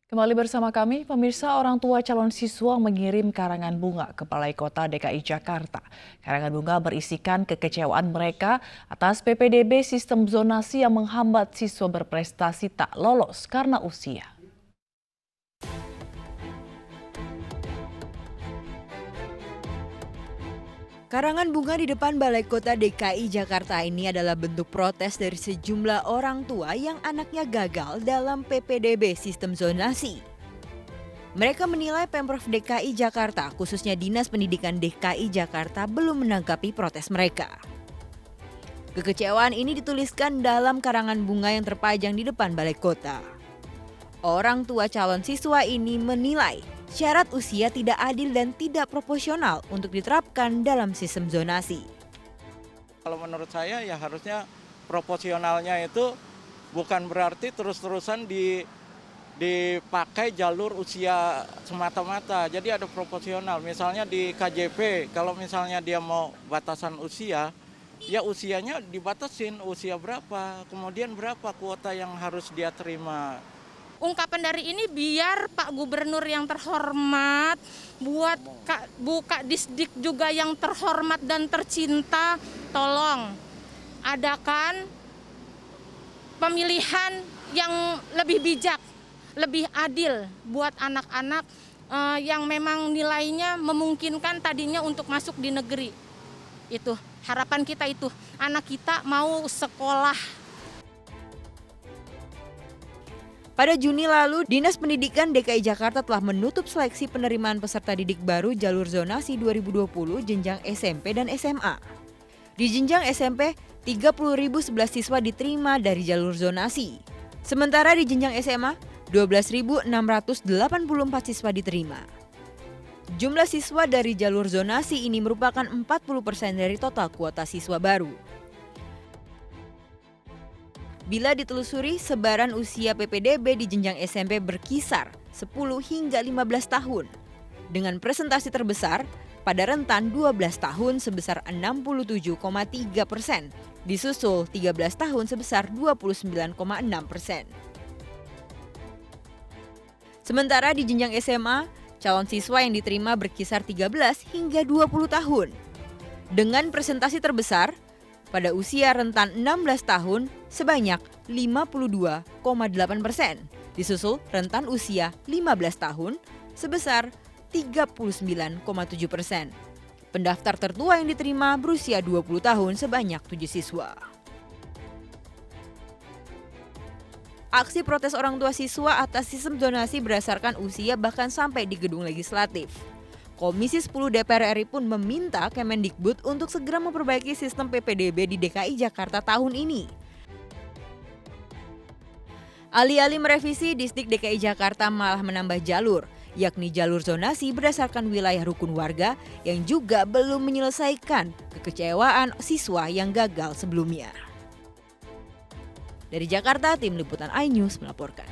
Kembali bersama kami, pemirsa. Orang tua calon siswa mengirim karangan bunga ke Balai Kota DKI Jakarta. Karangan bunga berisikan kekecewaan mereka atas PPDB sistem zonasi yang menghambat siswa berprestasi tak lolos karena usia. Karangan bunga di depan Balai Kota DKI Jakarta ini adalah bentuk protes dari sejumlah orang tua yang anaknya gagal dalam PPDB sistem zonasi. Mereka menilai Pemprov DKI Jakarta, khususnya Dinas Pendidikan DKI Jakarta, belum menanggapi protes mereka. Kekecewaan ini dituliskan dalam karangan bunga yang terpajang di depan Balai Kota. Orang tua calon siswa ini menilai syarat usia tidak adil dan tidak proporsional untuk diterapkan dalam sistem zonasi. Kalau menurut saya ya harusnya proporsionalnya itu bukan berarti terus-terusan dipakai jalur usia semata-mata. Jadi ada proporsional. Misalnya di KJP, kalau misalnya dia mau batasan usia, ya usianya dibatasin usia berapa, kemudian berapa kuota yang harus dia terima. Ungkapan dari ini biar Pak Gubernur yang terhormat, buat Bu Kadisdik juga yang terhormat dan tercinta, tolong adakan pemilihan yang lebih bijak, lebih adil buat anak-anak yang memang nilainya memungkinkan tadinya untuk masuk di negeri. Itu harapan kita, itu anak kita mau sekolah. Pada Juni lalu, Dinas Pendidikan DKI Jakarta telah menutup seleksi penerimaan peserta didik baru jalur zonasi 2020 jenjang SMP dan SMA. Di jenjang SMP, 30.011 siswa diterima dari jalur zonasi. Sementara di jenjang SMA, 12.684 siswa diterima. Jumlah siswa dari jalur zonasi ini merupakan 40% dari total kuota siswa baru. Bila ditelusuri, sebaran usia PPDB di jenjang SMP berkisar 10 hingga 15 tahun. Dengan presentasi terbesar pada rentan 12 tahun sebesar 67,3%, disusul 13 tahun sebesar 29,6%. Sementara di jenjang SMA, calon siswa yang diterima berkisar 13 hingga 20 tahun. Dengan presentasi terbesar, pada usia rentan 16 tahun sebanyak 52,8%, disusul rentan usia 15 tahun sebesar 39,7%. Pendaftar tertua yang diterima berusia 20 tahun sebanyak 7 siswa. Aksi protes orang tua siswa atas sistem zonasi berdasarkan usia bahkan sampai di gedung legislatif. Komisi 10 DPR RI pun meminta Kemendikbud untuk segera memperbaiki sistem PPDB di DKI Jakarta tahun ini. Alih-alih merevisi, Disdik DKI Jakarta malah menambah jalur, yakni jalur zonasi berdasarkan wilayah rukun warga yang juga belum menyelesaikan kekecewaan siswa yang gagal sebelumnya. Dari Jakarta, tim liputan iNews melaporkan.